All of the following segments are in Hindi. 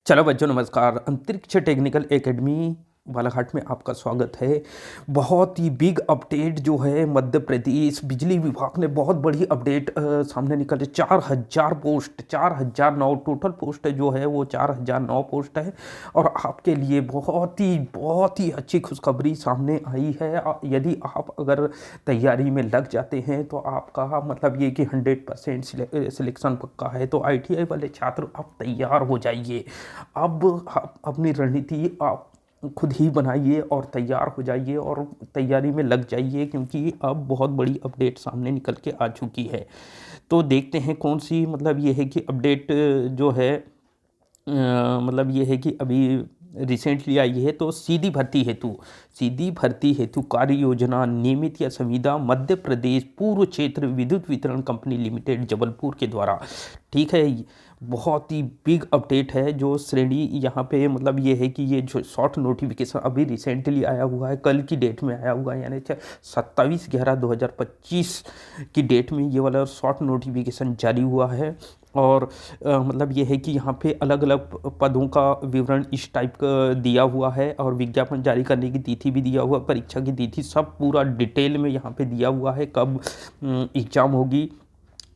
चलो बच्चों नमस्कार। अंतरिक्ष टेक्निकल एकेडमी बालाघाट में आपका स्वागत है। बहुत ही बिग अपडेट जो है मध्य प्रदेश बिजली विभाग ने बहुत बड़ी अपडेट सामने निकले। 4000 पोस्ट 4009 टोटल पोस्ट जो है वो 4009 पोस्ट है। और आपके लिए बहुत ही अच्छी खुशखबरी सामने आई है। यदि आप अगर तैयारी में लग जाते हैं तो आपका मतलब ये कि 100% सिलेक्शन पक्का है। तो ITI वाले छात्र आप तैयार हो जाइए। अब आप अपनी रणनीति आप खुद ही बनाइए और तैयार हो जाइए और तैयारी में लग जाइए, क्योंकि अब बहुत बड़ी अपडेट सामने निकल के आ चुकी है। तो देखते हैं कौन सी मतलब ये है कि अपडेट जो है मतलब ये है कि अभी रिसेंटली आई है। तो सीधी भर्ती हेतु कार्य योजना नियमित या संविदा मध्य प्रदेश पूर्व क्षेत्र विद्युत वितरण कंपनी लिमिटेड जबलपुर के द्वारा, ठीक है। बहुत ही बिग अपडेट है जो श्रेणी यहाँ पे मतलब ये है कि ये जो शॉर्ट नोटिफिकेशन अभी रिसेंटली आया हुआ है, कल की डेट में आया हुआ है, यानी 27/11/2025 की डेट में ये वाला शॉर्ट नोटिफिकेशन जारी हुआ है। और मतलब ये है कि यहाँ पे अलग अलग पदों का विवरण इस टाइप का दिया हुआ है और विज्ञापन जारी करने की तिथि भी दिया हुआ, परीक्षा की तिथि सब पूरा डिटेल में यहाँ पे दिया हुआ है, कब एग्ज़ाम होगी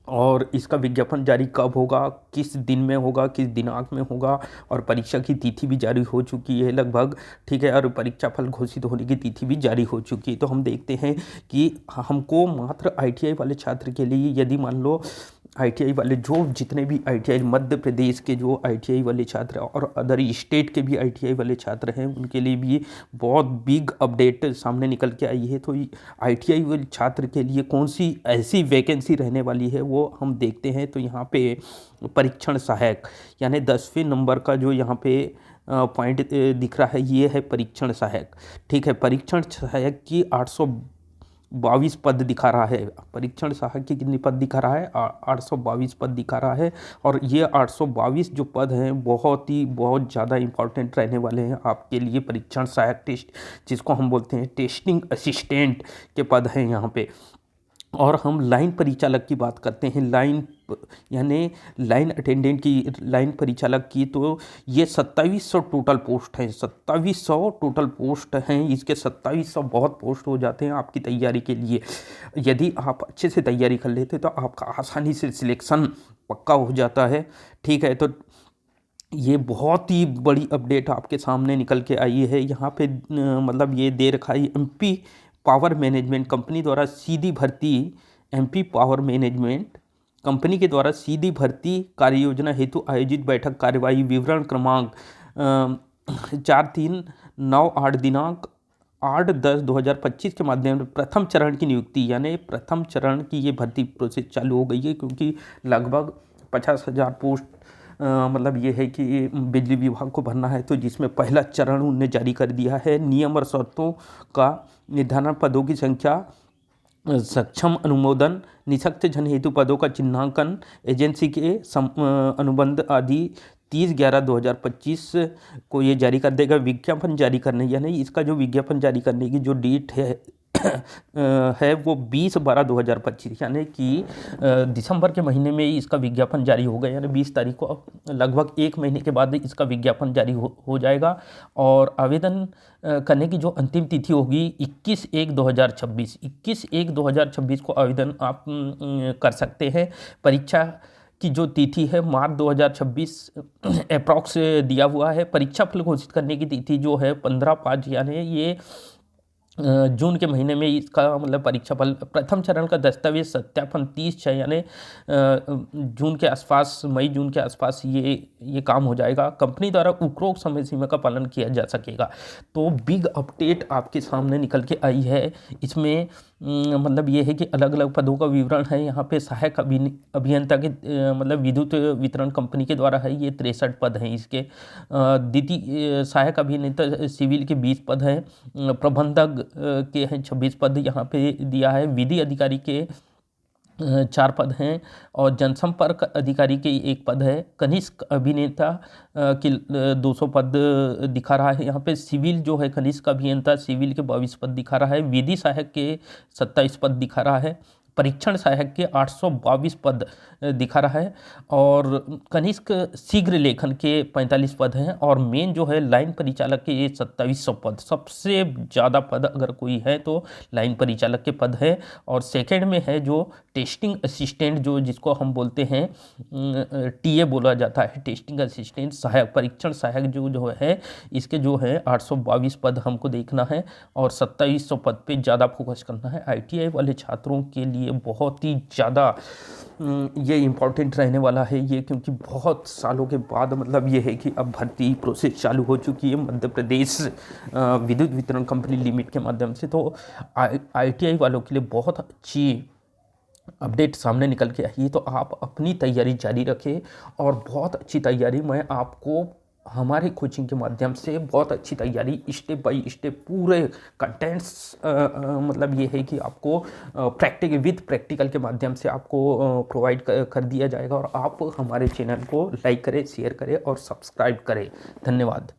और इसका विज्ञापन जारी कब होगा, किस दिन में होगा, किस दिनांक में होगा, और परीक्षा की तिथि भी जारी हो चुकी है लगभग, ठीक है। और परीक्षा फल घोषित होने की तिथि भी जारी हो चुकी है। तो हम देखते हैं कि हमको मात्र ITI वाले छात्र के लिए, यदि मान लो ITI वाले जो जितने भी ITI मध्य प्रदेश के जो ITI वाले छात्र और अदर स्टेट के भी ITI वाले छात्र हैं, उनके लिए भी बहुत बिग अपडेट सामने निकल के आई है। तो ITI वाले छात्र के लिए कौन सी ऐसी वैकेंसी रहने वाली है वो हम देखते हैं। तो यहाँ पे परीक्षण सहायक यानी 10वें नंबर का जो यहाँ पे पॉइंट दिख रहा है, ये है परीक्षण सहायक, ठीक है। परीक्षण सहायक की 822 पद दिखा रहा है। परीक्षण सहायक की कितनी पद दिखा रहा है? 822 पद दिखा रहा है। और ये 822 जो पद हैं बहुत ज़्यादा इंपॉर्टेंट रहने वाले हैं आपके लिए। परीक्षण सहायक टेस्ट जिसको हम बोलते हैं टेस्टिंग असिस्टेंट के पद हैं यहाँ पे। और हम लाइन परिचालक की बात करते हैं, यानी लाइन अटेंडेंट की, लाइन परिचालक की, तो ये 2700 टोटल पोस्ट हैं। 2700 टोटल पोस्ट हैं। इसके 2700 बहुत पोस्ट हो जाते हैं आपकी तैयारी के लिए। यदि आप अच्छे से तैयारी कर लेते तो आपका आसानी से सिलेक्शन पक्का हो जाता है, ठीक है। तो ये बहुत ही बड़ी अपडेट आपके सामने निकल के आई है। यहाँ पे मतलब ये दे रखा है MP पावर मैनेजमेंट कंपनी द्वारा सीधी भर्ती, MP पावर मैनेजमेंट कंपनी के द्वारा सीधी भर्ती कार्य योजना हेतु आयोजित बैठक कार्यवाही विवरण क्रमांक 4398 दिनांक 8/10/2025 के माध्यम से प्रथम चरण की नियुक्ति, यानी प्रथम चरण की ये भर्ती प्रोसेस चालू हो गई है, क्योंकि लगभग 50,000 पोस्ट मतलब ये है कि बिजली विभाग को भरना है। तो जिसमें पहला चरण उनने जारी कर दिया है। नियम और शर्तों का निर्धारण, पदों की संख्या, सक्षम अनुमोदन, निःशक्त जन हेतु पदों का चिन्हांकन, एजेंसी के अनुबंध आदि 30/11/2025 को ये जारी कर देगा। विज्ञापन जारी करने, यानी इसका जो विज्ञापन जारी करने की जो डेट है वो 20/12/2025, यानी कि दिसंबर के महीने में इसका विज्ञापन जारी होगा। यानी 20 तारीख को लगभग 1 महीने के बाद इसका विज्ञापन जारी हो जाएगा। और आवेदन करने की जो अंतिम तिथि होगी 21/1/2026 को आवेदन आप कर सकते हैं। परीक्षा की जो तिथि है मार्च 2026 अप्रॉक्स दिया हुआ है। परीक्षा फल घोषित करने की तिथि जो है 15/5, यानी ये जून के महीने में इसका मतलब परीक्षा फल, प्रथम चरण का दस्तावेज सत्यापन 30/6 यानी जून के आसपास, मई जून के आसपास ये काम हो जाएगा। कंपनी द्वारा उपरोक्त समय सीमा का पालन किया जा सकेगा। तो बिग अपडेट आपके सामने निकल के आई है। इसमें मतलब ये है कि अलग अलग पदों का विवरण है। यहाँ पे सहायक अभियंता के मतलब विद्युत वितरण कंपनी के द्वारा है, ये 63 पद हैं इसके। द्वितीय सहायक अभियंता सिविल के 20 पद हैं। प्रबंधक के हैं 26 पद यहाँ पे दिया है। विधि अधिकारी के 4 पद हैं और जनसंपर्क अधिकारी के 1 पद है। कनिष्ठ अभिनेता के 200 पद दिखा रहा है यहाँ पे। सिविल जो है कनिष्ठ अभियंता सिविल के 22 पद दिखा रहा है। विधि सहायक के 27 पद दिखा रहा है। परीक्षण सहायक के 822 पद दिखा रहा है और कनिष्क शीघ्र लेखन के 45 पद हैं और मेन जो है लाइन परिचालक के ये 2700 पद, सबसे ज़्यादा पद अगर कोई है तो लाइन परिचालक के पद है। और सेकंड में है जो टेस्टिंग असिस्टेंट, जो जिसको हम बोलते हैं टीए बोला जाता है, टेस्टिंग असिस्टेंट सहायक, परीक्षण सहायक जो है इसके जो है 822 पद हमको देखना है और 2700 पद पे ज़्यादा फोकस करना है। आईटीआई वाले छात्रों के लिए बहुत ही ज़्यादा ये इम्पॉर्टेंट रहने वाला है ये, क्योंकि बहुत सालों के बाद मतलब ये है कि अब भर्ती प्रोसेस चालू हो चुकी है मध्य प्रदेश विद्युत वितरण कंपनी लिमिटेड के माध्यम से। तो आईटीआई वालों के लिए बहुत अच्छी अपडेट सामने निकल के आई है। तो आप अपनी तैयारी जारी रखें और बहुत अच्छी तैयारी मैं आपको हमारे कोचिंग के माध्यम से बहुत अच्छी तैयारी स्टेप बाय स्टेप पूरे कंटेंट्स मतलब ये है कि आपको प्रैक्टिकल के माध्यम से आपको प्रोवाइड कर दिया जाएगा। और आप हमारे चैनल को लाइक करें, शेयर करें और सब्सक्राइब करें। धन्यवाद।